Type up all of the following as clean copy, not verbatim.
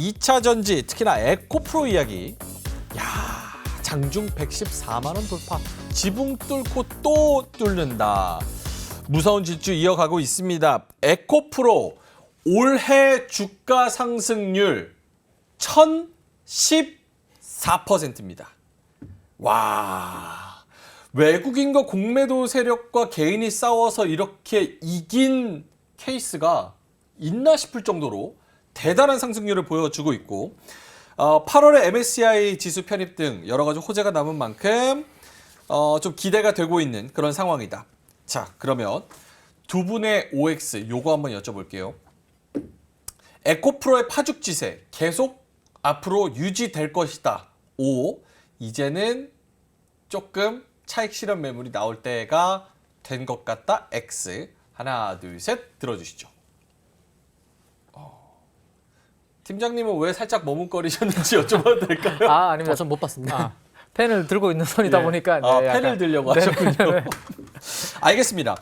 2차 전지, 특히나 에코프로 이야기. 야, 장중 114만 원 돌파. 지붕 뚫고 또 뚫는다. 무서운 질주 이어가고 있습니다. 에코프로 올해 주가 상승률 1014%입니다. 와, 외국인과 공매도 세력과 개인이 싸워서 이렇게 이긴 케이스가 있나 싶을 정도로 대단한 상승률을 보여주고 있고 8월에 MSCI 지수 편입 등 여러 가지 호재가 남은 만큼 좀 기대가 되고 있는 그런 상황이다. 자, 그러면 두 분의 OX 요거 한번 여쭤볼게요. 에코프로의 파죽지세 계속 앞으로 유지될 것이다. O. 이제는 조금 차익 실현 매물이 나올 때가 된 것 같다. X. 하나, 둘, 셋 들어주시죠. 팀장님은 왜 살짝 머뭇거리셨는지 여쭤봐도 될까요? 아닙니다. 전 못 봤습니다. 펜을 들고 있는 손이다 보니까. 네, 펜을 들려고 하셨군요. 네. 알겠습니다.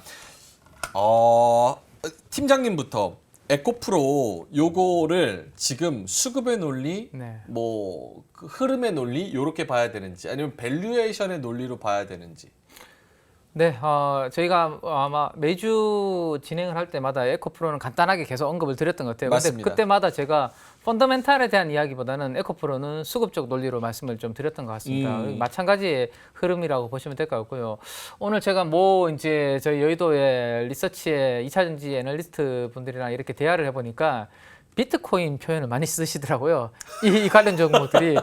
팀장님부터 에코프로 요거를 지금 수급의 논리, 네. 그 흐름의 논리 이렇게 봐야 되는지 아니면 밸류에이션의 논리로 봐야 되는지. 네, 저희가 아마 매주 진행을 할 때마다 에코프로는 간단하게 계속 언급을 드렸던 것 같아요. 맞습니다. 근데 그때마다 제가 펀더멘탈에 대한 이야기보다는 에코프로는 수급적 논리로 말씀을 좀 드렸던 것 같습니다. 마찬가지의 흐름이라고 보시면 될 것 같고요. 오늘 제가 이제 저희 여의도의 리서치의 2차 전지 애널리스트 분들이랑 이렇게 대화를 해보니까 비트코인 표현을 많이 쓰시더라고요. 이 관련 종목들이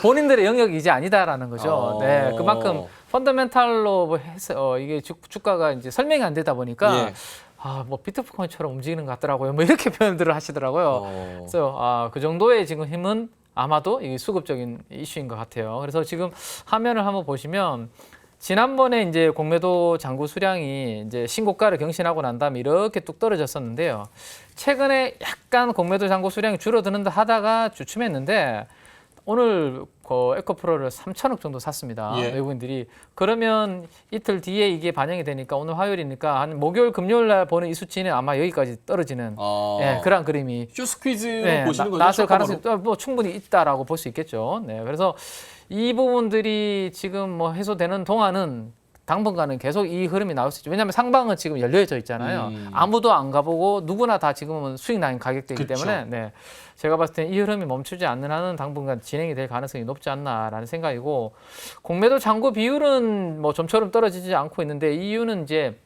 본인들의 영역이 이제 아니다라는 거죠. 네, 그만큼 펀더멘탈로 해서 이게 주가가 이제 설명이 안 되다 보니까 비트코인처럼 움직이는 것 같더라고요. 이렇게 표현들을 하시더라고요. 그래서 그 정도의 지금 힘은 아마도 이게 수급적인 이슈인 것 같아요. 그래서 지금 화면을 한번 보시면 지난번에 이제 공매도 잔고 수량이 이제 신고가를 경신하고 난 다음에 이렇게 뚝 떨어졌었는데요. 최근에 약간 공매도 잔고 수량이 줄어드는다 하다가 주춤했는데 오늘 에코프로를 3천억 정도 샀습니다. 외국인들이. 그러면 이틀 뒤에 이게 반영이 되니까 오늘 화요일이니까 한 목요일, 금요일 날 보는 이 수치는 아마 여기까지 떨어지는 그런 그림이 쇼스퀴즈로 보시는 거죠? 나설 가능성이 충분히 있다라고 볼 수 있겠죠. 네, 그래서 이 부분들이 지금 해소되는 동안은 당분간은 계속 이 흐름이 나올 수 있죠. 왜냐하면 상방은 지금 열려져 있잖아요. 아무도 안 가보고 누구나 다 지금은 수익 나는 가격대이기 때문에 네, 제가 봤을 때는 이 흐름이 멈추지 않는 한은 당분간 진행이 될 가능성이 높지 않나라는 생각이고 공매도 잔고 비율은 좀처럼 떨어지지 않고 있는데 이유는 이제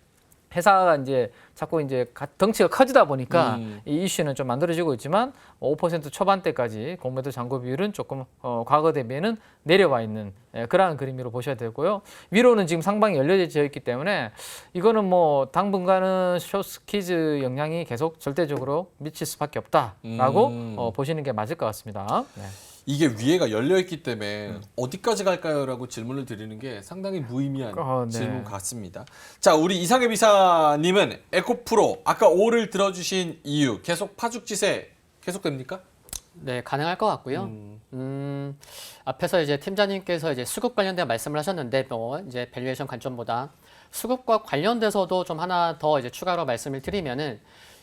회사가 이제 자꾸 이제 덩치가 커지다 보니까 이 이슈는 좀 만들어지고 있지만 5% 초반대까지 공매도 잔고 비율은 조금 과거 대비에는 내려와 있는 그러한 그림으로 보셔야 되고요. 위로는 지금 상방이 열려져 있기 때문에 이거는 당분간은 쇼스퀴즈 영향이 계속 절대적으로 미칠 수밖에 없다라고 보시는 게 맞을 것 같습니다. 네. 이게 위에가 열려있기 때문에 어디까지 갈까요? 라고 질문을 드리는 게 상당히 무의미한 질문 같습니다. 자, 우리 이상해 비사님은 에코프로 아까 O를 들어주신 이유 계속 파죽지세 계속됩니까? 네, 가능할 것 같고요. 앞에서 이제 팀장님께서 이제 수급 관련된 말씀을 하셨는데 이제 밸류에이션 관점보다 수급과 관련돼서도 좀 하나 더 이제 추가로 말씀을 드리면은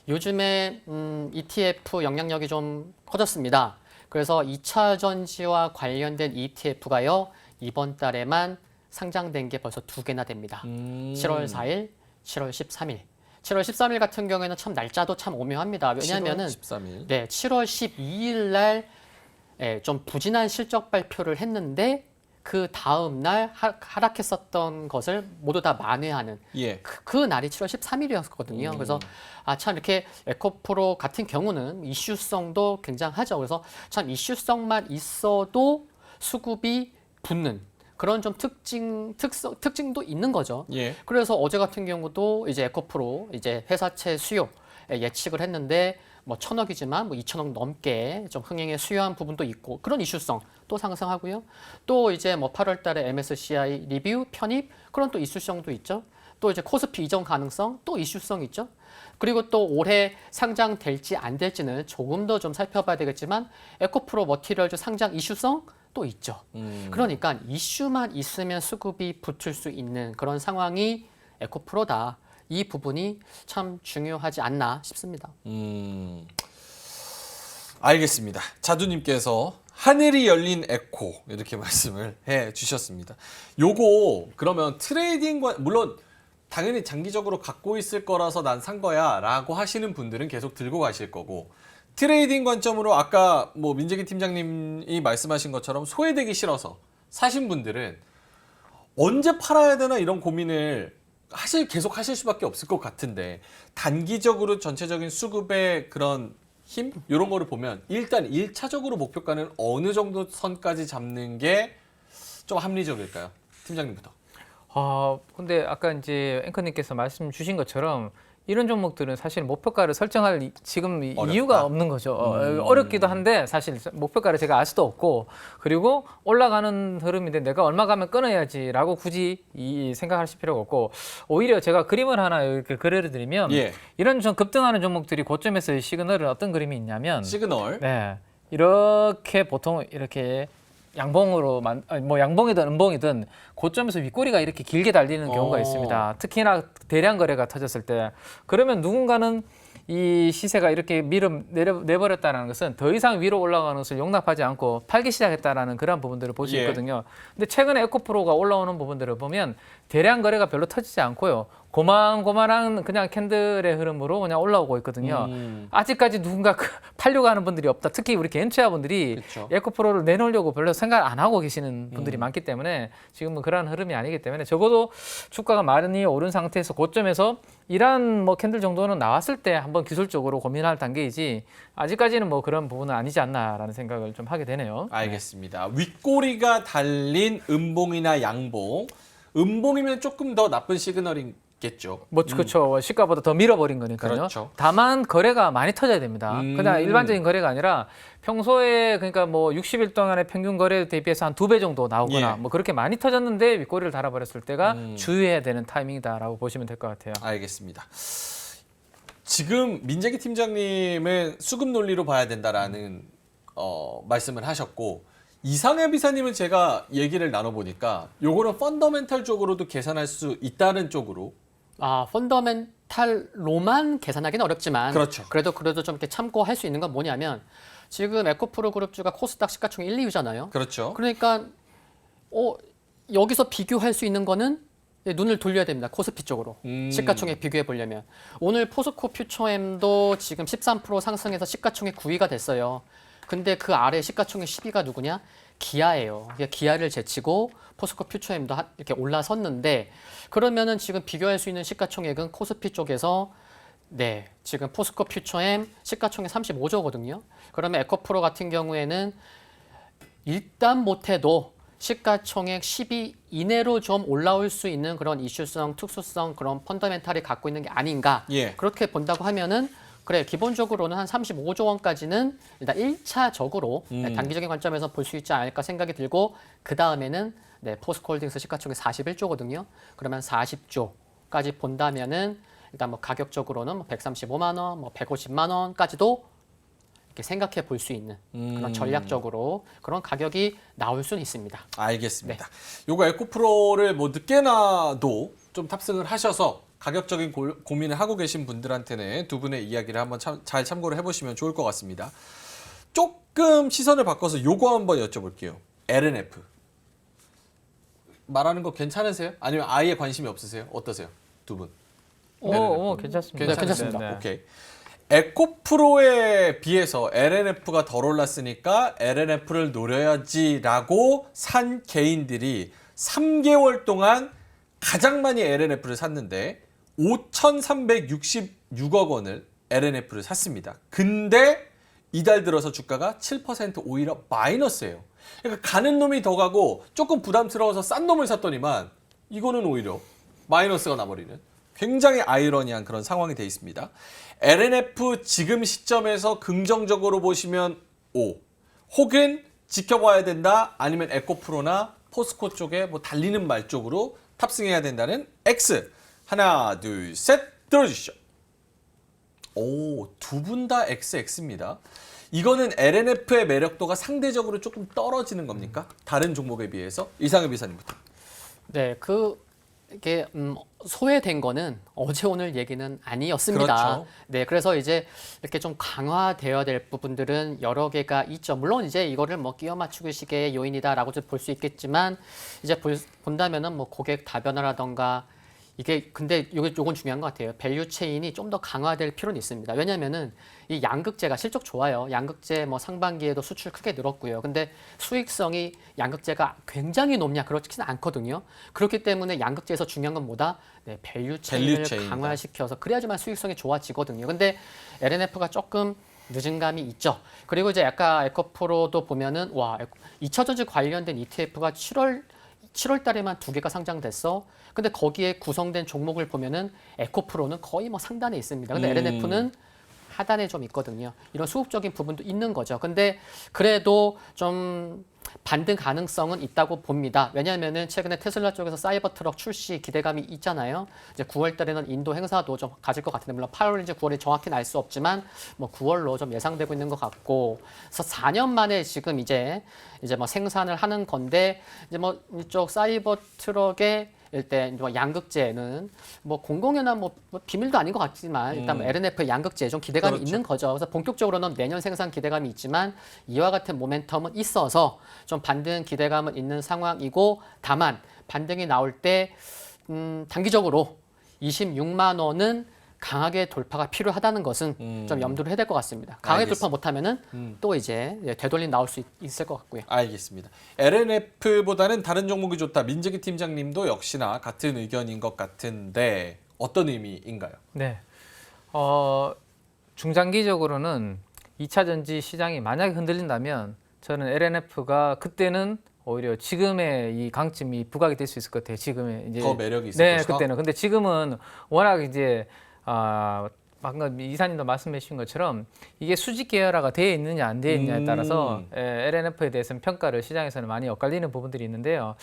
요즘에 ETF 영향력이 좀 커졌습니다. 그래서 2차 전지와 관련된 ETF가요, 이번 달에만 상장된 게 벌써 2개나 됩니다. 7월 4일, 7월 13일. 7월 13일 같은 경우에는 참 날짜도 참 오묘합니다. 왜냐하면은 13일. 네, 7월 12일 날 좀 부진한 실적 발표를 했는데 그 다음 날 하락했었던 것을 모두 다 만회하는 그 날이 7월 13일이었거든요. 그래서 참 이렇게 에코프로 같은 경우는 이슈성도 굉장하죠. 그래서 참 이슈성만 있어도 수급이 붙는 그런 좀 특징도 있는 거죠. 그래서 어제 같은 경우도 이제 에코프로 이제 회사채 수요 예측을 했는데 1,000억이지만 2,000억 넘게 좀 흥행에 수요한 부분도 있고 그런 이슈성 또 상승하고요. 또 이제 8월 달에 MSCI 리뷰 편입 그런 또 이슈성도 있죠. 또 이제 코스피 이전 가능성 또 이슈성 있죠. 그리고 또 올해 상장될지 안 될지는 조금 더 좀 살펴봐야 되겠지만 에코프로 머티리얼즈 상장 이슈성 또 있죠. 그러니까 이슈만 있으면 수급이 붙을 수 있는 그런 상황이 에코프로다. 이 부분이 참 중요하지 않나 싶습니다. 알겠습니다. 자두님께서 하늘이 열린 에코 이렇게 말씀을 해 주셨습니다. 요거 그러면 트레이딩과 물론 당연히 장기적으로 갖고 있을 거라서 난 산 거야 라고 하시는 분들은 계속 들고 가실 거고, 트레이딩 관점으로 아까 뭐 민재기 팀장님이 말씀하신 것처럼 소외되기 싫어서 사신 분들은 언제 팔아야 되나 이런 고민을 계속 하실 수밖에 없을 것 같은데, 단기적으로 전체적인 수급의 그런 힘? 이런 거를 보면 일단 1차적으로 목표가는 어느 정도 선까지 잡는 게 좀 합리적일까요? 팀장님부터. 근데 아까 이제 앵커님께서 말씀 주신 것처럼 이런 종목들은 사실 목표가를 설정할 지금 어렵다. 이유가 없는 거죠. 어렵기도 한데 사실 목표가를 제가 알 수도 없고, 그리고 올라가는 흐름인데 내가 얼마 가면 끊어야지라고 굳이 생각하실 필요가 없고, 오히려 제가 그림을 하나 이렇게 그려드리면 예. 이런 좀 급등하는 종목들이 고점에서의 시그널은 어떤 그림이 있냐면 시그널. 네, 이렇게 보통 이렇게 양봉으로 뭐 양봉이든 음봉이든 고점에서 윗꼬리가 이렇게 길게 달리는 경우가 있습니다. 특히나 대량 거래가 터졌을 때. 그러면 누군가는 이 시세가 이렇게 내버렸다는 것은 더 이상 위로 올라가는 것을 용납하지 않고 팔기 시작했다라는 그런 부분들을 볼 수 예. 있거든요. 근데 최근에 에코프로가 올라오는 부분들을 보면 대량 거래가 별로 터지지 않고요. 고만고만한 그냥 캔들의 흐름으로 그냥 올라오고 있거든요. 아직까지 누군가 팔려고 하는 분들이 없다. 특히 우리 개인투자 분들이 그쵸. 에코프로를 내놓으려고 별로 생각 안 하고 계시는 분들이 많기 때문에 지금은 그러한 흐름이 아니기 때문에 적어도 주가가 많이 오른 상태에서 고점에서 이러한 뭐 캔들 정도는 나왔을 때 한번 기술적으로 고민할 단계이지, 아직까지는 뭐 그런 부분은 아니지 않나라는 생각을 좀 하게 되네요. 알겠습니다. 윗꼬리가 달린 음봉이나 양봉. 음봉이면 조금 더 나쁜 시그널이겠죠. 뭐 그렇죠. 시가보다 더 밀어버린 거니까요. 그렇죠. 다만 거래가 많이 터져야 됩니다. 그냥 일반적인 거래가 아니라 평소에 그러니까 뭐 60일 동안의 평균 거래 대비해서 한 2배 정도 나오거나 예. 뭐 그렇게 많이 터졌는데 윗꼬리를 달아버렸을 때가 주의해야 되는 타이밍이다라고 보시면 될 것 같아요. 알겠습니다. 지금 민재기 팀장님은 수급 논리로 봐야 된다라는 말씀을 하셨고, 이상해 비사님은 제가 얘기를 나눠보니까 요거는 펀더멘탈 쪽으로도 계산할 수 있다는 쪽으로. 펀더멘탈로만 계산하기는 어렵지만 그렇죠. 그래도 좀 이렇게 참고할 수 있는 건 뭐냐면, 지금 에코프로 그룹주가 코스닥 시가총액 1, 2위잖아요. 그렇죠. 그러니까 여기서 비교할 수 있는 거는 눈을 돌려야 됩니다. 코스피 쪽으로. 시가총액 비교해 보려면. 오늘 포스코 퓨처엠도 지금 13% 상승해서 시가총액 9위가 됐어요. 근데 그 아래 시가총액 10위가 누구냐? 기아예요. 기아를 제치고 포스코 퓨처엠도 이렇게 올라섰는데, 그러면은 지금 비교할 수 있는 시가총액은 코스피 쪽에서 지금 포스코 퓨처엠 시가총액 35조거든요. 그러면 에코프로 같은 경우에는 일단 못해도 시가총액 10위 이내로 좀 올라올 수 있는 그런 이슈성, 특수성, 그런 펀더멘탈이 갖고 있는 게 아닌가. 예. 그렇게 본다고 하면은 그래, 기본적으로는 한 35조 원까지는 일단 1차적으로 단기적인 관점에서 볼 수 있지 않을까 생각이 들고, 그 다음에는 포스코홀딩스 시가총액 41조거든요. 그러면 40조까지 본다면은 일단 뭐 가격적으로는 뭐 135만 원, 뭐 150만 원까지도 이렇게 생각해 볼 수 있는 그런 전략적으로 그런 가격이 나올 수는 있습니다. 알겠습니다. 요거 에코프로를 뭐 늦게나도 좀 탑승을 하셔서 가격적인 고민을 하고 계신 분들한테는 두 분의 이야기를 한번 잘 참고를 해보시면 좋을 것 같습니다. 조금 시선을 바꿔서 요거 한번 여쭤볼게요. LNF. 말하는 거 괜찮으세요? 아니면 아예 관심이 없으세요? 어떠세요? 두 분. 괜찮습니다. 네, 괜찮습니다. 네. 오케이. 에코프로에 비해서 LNF가 덜 올랐으니까 LNF를 노려야지라고 산 개인들이 3개월 동안 가장 많이 LNF를 샀는데 5,366억 원을 LNF를 샀습니다. 근데 이달 들어서 주가가 7% 오히려 마이너스예요. 그러니까 가는 놈이 더 가고 조금 부담스러워서 싼 놈을 샀더니만 이거는 오히려 마이너스가 나버리는 굉장히 아이러니한 그런 상황이 되어 있습니다. LNF 지금 시점에서 긍정적으로 보시면 O, 혹은 지켜봐야 된다, 아니면 에코프로나 포스코 쪽에 뭐 달리는 말 쪽으로 탑승해야 된다는 X. 하나, 둘, 셋 들어주시죠. 오, 두 분 다 XX입니다. 이거는 LNF의 매력도가 상대적으로 조금 떨어지는 겁니까? 다른 종목에 비해서? 이상엽 이사님부터. 네, 그 이게 소외된 거는 어제 오늘 얘기는 아니었습니다. 그렇죠. 네, 그래서 이제 이렇게 좀 강화되어야 될 부분들은 여러 개가 있죠. 물론 이제 이거를 뭐 끼워 맞추기식의 요인이다라고 좀 볼 수 있겠지만 이제 본다면은 뭐 고객 다변화라던가 이게 근데 요건 중요한 것 같아요. 밸류 체인이 좀 더 강화될 필요는 있습니다. 왜냐면은 이 양극재가 실적 좋아요. 양극재 뭐 상반기에도 수출 크게 늘었고요. 근데 수익성이 양극재가 굉장히 높냐 그렇지는 않거든요. 그렇기 때문에 양극재에서 중요한 건 뭐다? 네, 밸류 체인을 강화시켜서 그래야지만 수익성이 좋아지거든요. 근데 LNF가 조금 늦은 감이 있죠. 그리고 이제 아까 에코프로도 보면은 와, 2차 전지 관련된 ETF가 7월 달에만 2개가 상장됐어. 근데 거기에 구성된 종목을 보면은 에코프로는 거의 뭐 상단에 있습니다. 근데 LNF는 하단에 좀 있거든요. 이런 수급적인 부분도 있는 거죠. 근데 그래도 좀 반등 가능성은 있다고 봅니다. 왜냐하면은 최근에 테슬라 쪽에서 사이버 트럭 출시 기대감이 있잖아요. 이제 9월 달에는 인도 행사도 좀 가질 것 같은데 물론 8월인지 9월인지 정확히는 알 수 없지만 뭐 9월로 좀 예상되고 있는 것 같고, 그래서 4년 만에 지금 이제 뭐 생산을 하는 건데 이제 뭐 이쪽 사이버 트럭의 일단 뭐 양극재는 뭐 공공연한 뭐 비밀도 아닌 것 같지만 일단 뭐 LNF의 양극재에 좀 기대감이 있는 거죠. 그래서 본격적으로는 내년 생산 기대감이 있지만 이와 같은 모멘텀은 있어서 좀 반등 기대감은 있는 상황이고, 다만 반등이 나올 때 단기적으로 26만 원은 강하게 돌파가 필요하다는 것은 좀 염두를 해야 될 것 같습니다. 강하게 돌파 못하면은 또 이제 되돌림 나올 수 있을 것 같고요. 알겠습니다. LNF보다는 다른 종목이 좋다. 민재기 팀장님도 역시나 같은 의견인 것 같은데 어떤 의미인가요? 네. 중장기적으로는 2차 전지 시장이 만약에 흔들린다면 저는 LNF가 그때는 오히려 지금의 이 강점이 부각이 될 수 있을 것 같아요. 지금의 이제 더 매력이 있을 네, 것이다. 그때는. 근데 지금은 워낙 이제 방금 이사님도 말씀해 주신 것처럼 이게 수직 계열화가 되어 있느냐 안 되어 있느냐에 따라서 LNF에 대해서는 평가를 시장에서는 많이 엇갈리는 부분들이 있는데요.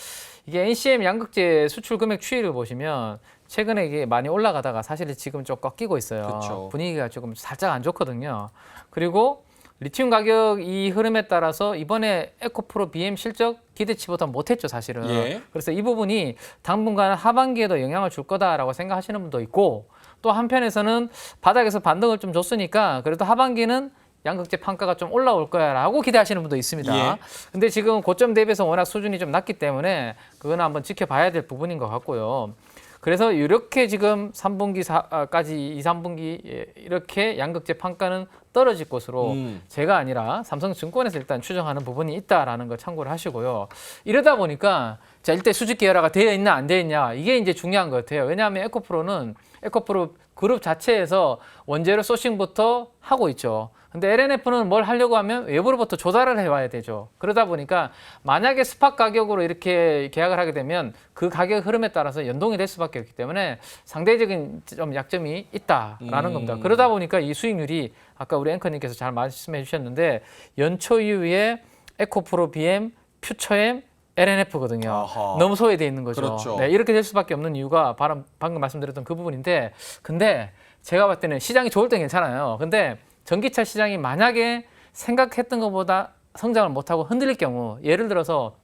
이게 NCM 양극재 수출 금액 추이를 보시면 최근에 이게 많이 올라가다가 사실 지금 좀 꺾이고 있어요. 그쵸. 분위기가 조금 살짝 안 좋거든요. 그리고 리튬 가격 이 흐름에 따라서 이번에 에코프로 BM 실적 기대치보다 못했죠, 사실은. 예. 그래서 이 부분이 당분간 하반기에도 영향을 줄 거다라고 생각하시는 분도 있고, 또 한편에서는 바닥에서 반등을 좀 줬으니까 그래도 하반기는 양극재 판가가 좀 올라올 거야라고 기대하시는 분도 있습니다. 예. 근데 지금 고점 대비해서 워낙 수준이 좀 낮기 때문에 그거는 한번 지켜봐야 될 부분인 것 같고요. 그래서 이렇게 지금 3분기까지 2, 3분기 이렇게 양극재 판가는 떨어질 것으로 제가 아니라 삼성증권에서 일단 추정하는 부분이 있다라는 거 참고를 하시고요. 이러다 보니까 자, 일단 수직 계열화가 되어 있나 안 되어 있냐 이게 이제 중요한 것 같아요. 왜냐하면 에코프로 그룹 자체에서 원재료 소싱부터 하고 있죠. 근데 LNF는 뭘 하려고 하면 외부로부터 조달을 해와야 되죠. 그러다 보니까 만약에 스팟 가격으로 이렇게 계약을 하게 되면 그 가격 흐름에 따라서 연동이 될 수밖에 없기 때문에 상대적인 좀 약점이 있다라는 겁니다. 그러다 보니까 이 수익률이 아까 우리 앵커님께서 잘 말씀해 주셨는데 연초 이후에 에코프로 BM, 퓨처엠, LNF거든요. 아하. 너무 소외되어 있는 거죠. 그렇죠. 네, 이렇게 될 수밖에 없는 이유가 방금 말씀드렸던 그 부분인데, 근데 제가 봤을 때는 시장이 좋을 땐 괜찮아요. 근데 전기차 시장이 만약에 생각했던 것보다 성장을 못하고 흔들릴 경우, 예를 들어서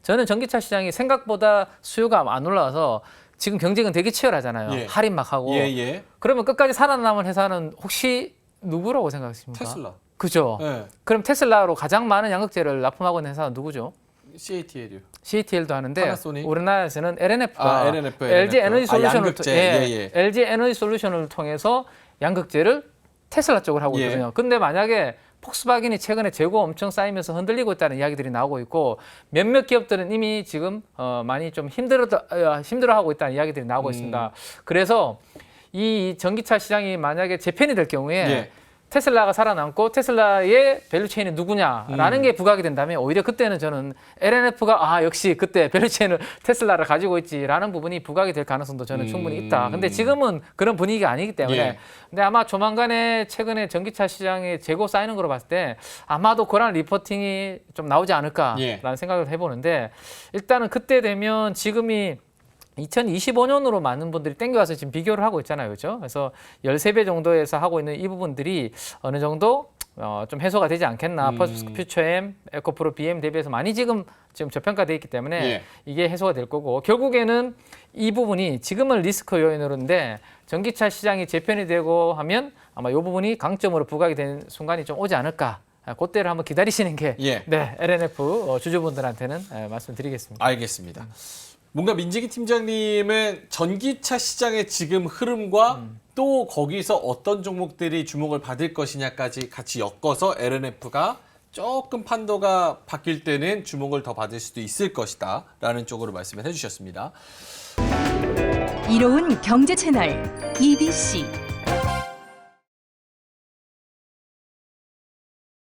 저는 전기차 시장이 생각보다 수요가 안 올라와서 지금 경쟁은 되게 치열하잖아요. 예. 할인 막 하고. 예. 그러면 끝까지 살아남은 회사는 혹시 누구라고 생각하십니까? 테슬라. 그죠? 예. 그럼 테슬라로 가장 많은 양극재를 납품하고 있는 회사는 누구죠? CATL이요. CATL도 하는데 파나소닉? 우리나라에서는 LNF가 LNF. LG 에너지 솔루션을 양극재. 예. LG 에너지 솔루션을 통해서 양극재를 테슬라 쪽으로 하고 예. 있거든요. 근데 만약에 폭스바겐이 최근에 재고 엄청 쌓이면서 흔들리고 있다는 이야기들이 나오고 있고, 몇몇 기업들은 이미 지금 많이 좀 힘들어하고 있다는 이야기들이 나오고 있습니다. 그래서 이 전기차 시장이 만약에 재편이 될 경우에 예. 테슬라가 살아남고 테슬라의 밸류체인이 누구냐라는 게 부각이 된다면 오히려 그때는 저는 LNF가 역시 그때 밸류체인을 테슬라를 가지고 있지라는 부분이 부각이 될 가능성도 저는 충분히 있다. 근데 지금은 그런 분위기가 아니기 때문에 예. 근데 아마 조만간에 최근에 전기차 시장에 재고 쌓이는 거로 봤을 때 아마도 그런 리포팅이 좀 나오지 않을까라는 예. 생각을 해보는데, 일단은 그때 되면 지금이 2025년으로 많은 분들이 땡겨와서 지금 비교를 하고 있잖아요. 그렇죠? 그래서 13배 정도에서 하고 있는 이 부분들이 어느 정도 좀 해소가 되지 않겠나. 퍼스트 퓨처엠, 에코프로 BM 대비해서 많이 지금 저평가돼 있기 때문에 예. 이게 해소가 될 거고 결국에는 이 부분이 지금은 리스크 요인으로인데 전기차 시장이 재편이 되고 하면 아마 이 부분이 강점으로 부각이 되는 순간이 좀 오지 않을까. 그때를 한번 기다리시는 게 예. 네, LNF 주주분들한테는 말씀드리겠습니다. 알겠습니다. 뭔가 민재기 팀장님은 전기차 시장의 지금 흐름과 또 거기서 어떤 종목들이 주목을 받을 것이냐까지 같이 엮어서 LNF가 조금 판도가 바뀔 때는 주목을 더 받을 수도 있을 것이다 라는 쪽으로 말씀을 해주셨습니다. 이로운 경제 채널 EBC